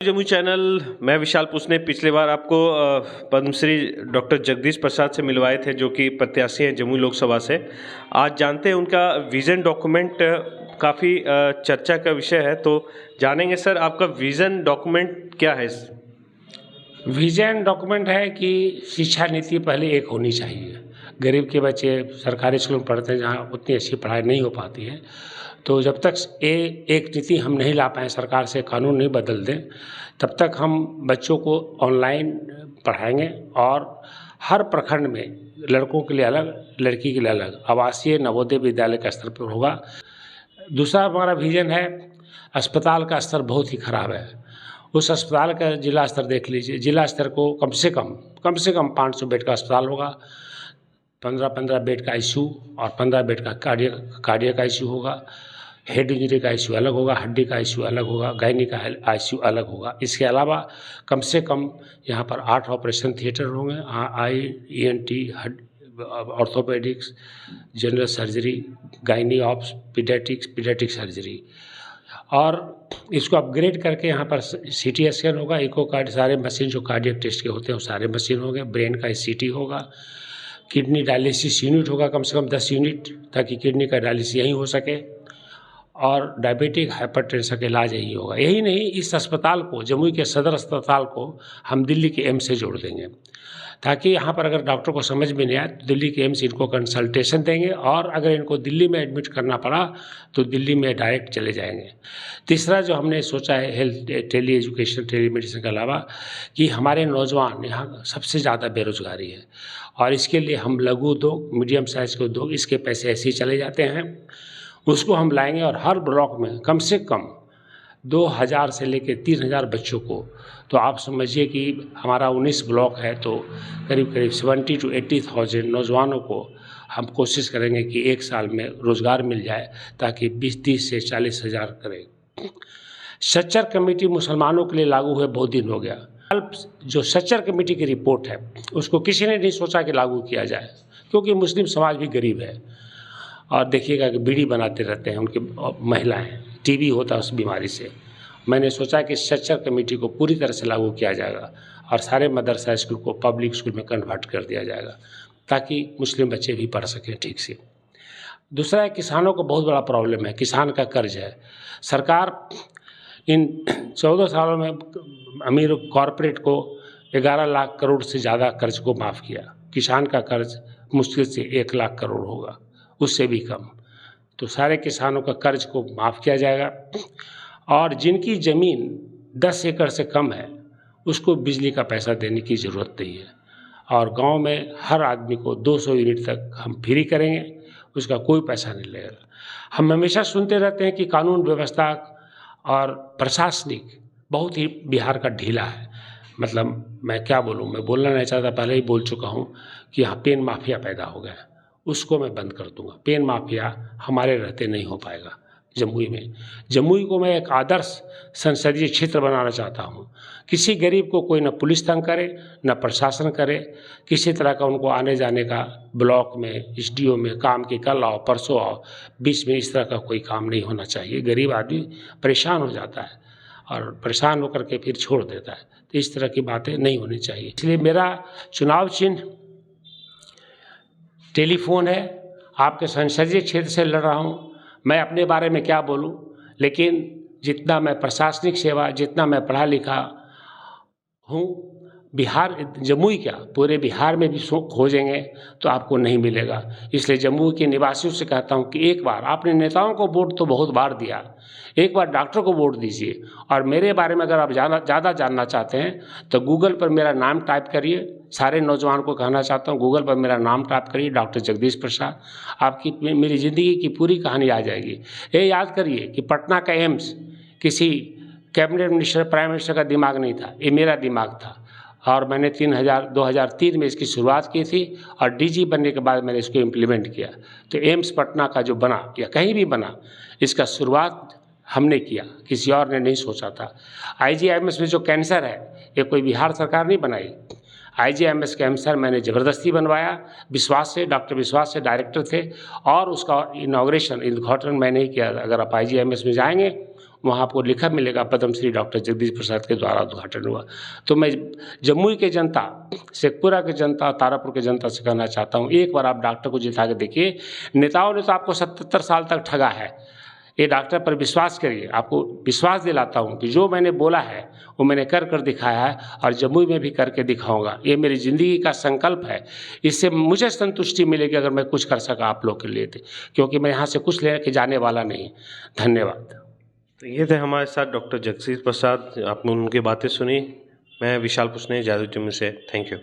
Jamui channel. मैं विशाल पुसने पिछले बार आपको पद्मश्री डॉक्टर जगदीश प्रसाद से मिलवाए थे, जो कि प्रत्याशी हैं जमुई लोकसभा से। आज जानते हैं उनका विज़न डॉक्यूमेंट काफ़ी चर्चा का विषय है, तो जानेंगे सर आपका विज़न डॉक्यूमेंट क्या है। विजन डॉक्यूमेंट है कि शिक्षा नीति पहले एक होनी चाहिए। गरीब के बच्चे सरकारी स्कूल में पढ़ते हैं जहाँ उतनी अच्छी पढ़ाई नहीं हो पाती है, तो जब तक एक नीति हम नहीं ला पाएँ, सरकार से कानून नहीं बदल दें, तब तक हम बच्चों को ऑनलाइन पढ़ाएंगे और हर प्रखंड में लड़कों के लिए अलग, लड़की के लिए अलग आवासीय नवोदय विद्यालय का स्तर पर होगा। दूसरा हमारा विजन है, अस्पताल का स्तर बहुत ही खराब है। उस अस्पताल का जिला स्तर देख लीजिए, जिला स्तर को कम से कम 500 बेड का अस्पताल होगा, 15 बेड का आईसीयू और 15 बेड का कार्डियक आईसीयू होगा, हेड इंजरी का आईसीयू अलग होगा, हड्डी का आईसीयू अलग होगा, गायनी का आईसीयू अलग होगा। इसके अलावा कम से कम यहाँ पर 8 ऑपरेशन थिएटर होंगे, eye, ENT, orthopaedics, general surgery, gynae ops, paediatric surgery. और इसको अपग्रेड करके यहाँ पर सीटी स्कैन होगा, इको कार्ड, सारे मशीन जो कार्डियक टेस्ट के होते हैं वो सारे मशीन होंगे, ब्रेन का सीटी होगा, किडनी डायलिसिस यूनिट होगा कम से कम 10 यूनिट, ताकि किडनी का डायलिसिस यहीं हो सके, और डायबिटिक हाइपरटेंशन का इलाज यही होगा। यही नहीं, इस अस्पताल को, जमुई के सदर अस्पताल को हम दिल्ली के एम्स से जोड़ देंगे, ताकि यहाँ पर अगर डॉक्टर को समझ में नहीं आए तो दिल्ली के एम्स इनको कंसल्टेशन देंगे, और अगर इनको दिल्ली में एडमिट करना पड़ा तो दिल्ली में डायरेक्ट चले जाएंगे। तीसरा जो हमने सोचा है, health tele education, telemedicine के अलावा, कि हमारे नौजवान, यहाँ सबसे ज़्यादा बेरोजगारी है, और इसके लिए हम लघु उद्योग, मीडियम साइज के उद्योग, इसके पैसे ऐसे ही चले जाते हैं, उसको हम लाएंगे और हर ब्लॉक में कम से कम 2000 से लेकर 3000 बच्चों को, तो आप समझिए कि हमारा 19 ब्लॉक है, तो करीब 70 to 80,000 नौजवानों को हम कोशिश करेंगे कि एक साल में रोज़गार मिल जाए, ताकि 20-30 से 40 हज़ार करें। सच्चर कमेटी मुसलमानों के लिए लागू हुए बहुत दिन हो गया। जो सच्चर कमेटी की रिपोर्ट है उसको किसी ने नहीं सोचा कि लागू किया जाए, क्योंकि मुस्लिम समाज भी गरीब है, और देखिएगा कि बीड़ी बनाते रहते हैं उनकी महिलाएं, टीबी होता है उस बीमारी से। मैंने सोचा कि सच्चर कमेटी को पूरी तरह से लागू किया जाएगा और सारे मदरसा स्कूल को पब्लिक स्कूल में कन्वर्ट कर दिया जाएगा, ताकि मुस्लिम बच्चे भी पढ़ सकें ठीक से। दूसरा है, किसानों को बहुत बड़ा प्रॉब्लम है, किसान का कर्ज है। सरकार इन 14 सालों में अमीर कॉरपोरेट को 11 लाख करोड़ से ज़्यादा कर्ज को माफ़ किया। किसान का कर्ज मुश्किल से 1 लाख करोड़ होगा, उससे भी कम। तो सारे किसानों का कर्ज को माफ़ किया जाएगा, और जिनकी ज़मीन 10 एकड़ से कम है उसको बिजली का पैसा देने की ज़रूरत नहीं है, और गांव में हर आदमी को 200 यूनिट तक हम फ्री करेंगे, उसका कोई पैसा नहीं लगेगा। हम हमेशा सुनते रहते हैं कि कानून व्यवस्था और प्रशासनिक बहुत ही बिहार का ढीला है। मतलब मैं क्या बोलूँ, मैं बोलना नहीं चाहता, पहले ही बोल चुका हूँ कि यहाँ पेन माफिया पैदा हो गया, उसको मैं बंद कर दूंगा। पेन माफिया हमारे रहते नहीं हो पाएगा जमुई में। जमुई को मैं एक आदर्श संसदीय क्षेत्र बनाना चाहता हूँ। किसी गरीब को कोई न पुलिस तंग करे, न प्रशासन करे, किसी तरह का उनको आने जाने का, ब्लॉक में, एसडीओ में काम की कल आओ परसों आओ, बीच में इस तरह का कोई काम नहीं होना चाहिए। गरीब आदमी परेशान हो जाता है और परेशान होकर के फिर छोड़ देता है, तो इस तरह की बातें नहीं होनी चाहिए। इसलिए मेरा चुनाव चिन्ह टेलीफोन है। आपके संसदीय क्षेत्र से लड़ रहा हूँ। मैं अपने बारे में क्या बोलूँ, लेकिन जितना मैं प्रशासनिक सेवा, जितना मैं पढ़ा लिखा हूँ, बिहार, जमुई क्या पूरे बिहार में भी खोजेंगे तो आपको नहीं मिलेगा। इसलिए जमुई के निवासियों से कहता हूँ कि एक बार आपने नेताओं को वोट तो बहुत बार दिया, एक बार डॉक्टर को वोट दीजिए। और मेरे बारे में अगर आप ज़्यादा जानना चाहते हैं तो गूगल पर मेरा नाम टाइप करिए। सारे नौजवान को कहना चाहता हूँ, गूगल पर मेरा नाम टाइप करिए, डॉक्टर जगदीश प्रसाद, आपकी मेरी ज़िंदगी की पूरी कहानी आ जाएगी। ये याद करिए कि पटना का एम्स किसी कैबिनेट मिनिस्टर, प्राइम मिनिस्टर का दिमाग नहीं था, ये मेरा दिमाग था, और मैंने 2003 में इसकी शुरुआत की थी, और डीजी बनने के बाद मैंने इसको इम्प्लीमेंट किया। तो एम्स पटना का जो बना या कहीं भी बना, इसका शुरुआत हमने किया, किसी और ने नहीं सोचा था। आईजीआईएमएस में जो कैंसर है, ये कोई बिहार सरकार नहीं बनाई। आईजीआईएमएस कैंसर मैंने ज़बरदस्ती बनवाया, विश्वास से, डॉक्टर विश्वास से डायरेक्टर थे, और उसका इनॉग्रेशन, उद्घाटन मैंने ही किया। अगर आप आईजीआईएमएस में जाएंगे, वहाँ आपको लिखा मिलेगा पद्मश्री डॉक्टर जगदीश प्रसाद के द्वारा उद्घाटन हुआ। तो मैं जमुई के जनता, शेखपुरा के जनता, तारापुर के जनता से कहना चाहता हूँ, एक बार आप डॉक्टर को जिता के देखिए। नेताओं ने तो आपको 77 साल तक ठगा है, ये डॉक्टर पर विश्वास करिए। आपको विश्वास दिलाता हूँ कि जो मैंने बोला है वो मैंने कर दिखाया है और जमुई में भी करके दिखाऊंगा। ये मेरी ज़िंदगी का संकल्प है। इससे मुझे संतुष्टि मिलेगी अगर मैं कुछ कर सका आप लोग के लिए, क्योंकि मैं यहाँ से कुछ लेके जाने वाला नहीं। धन्यवाद। तो ये थे हमारे साथ डॉक्टर जगदीश प्रसाद। आपने उनकी बातें सुनी। मैं विशाल पुष्णे, जादू जम्मू से। Thank you.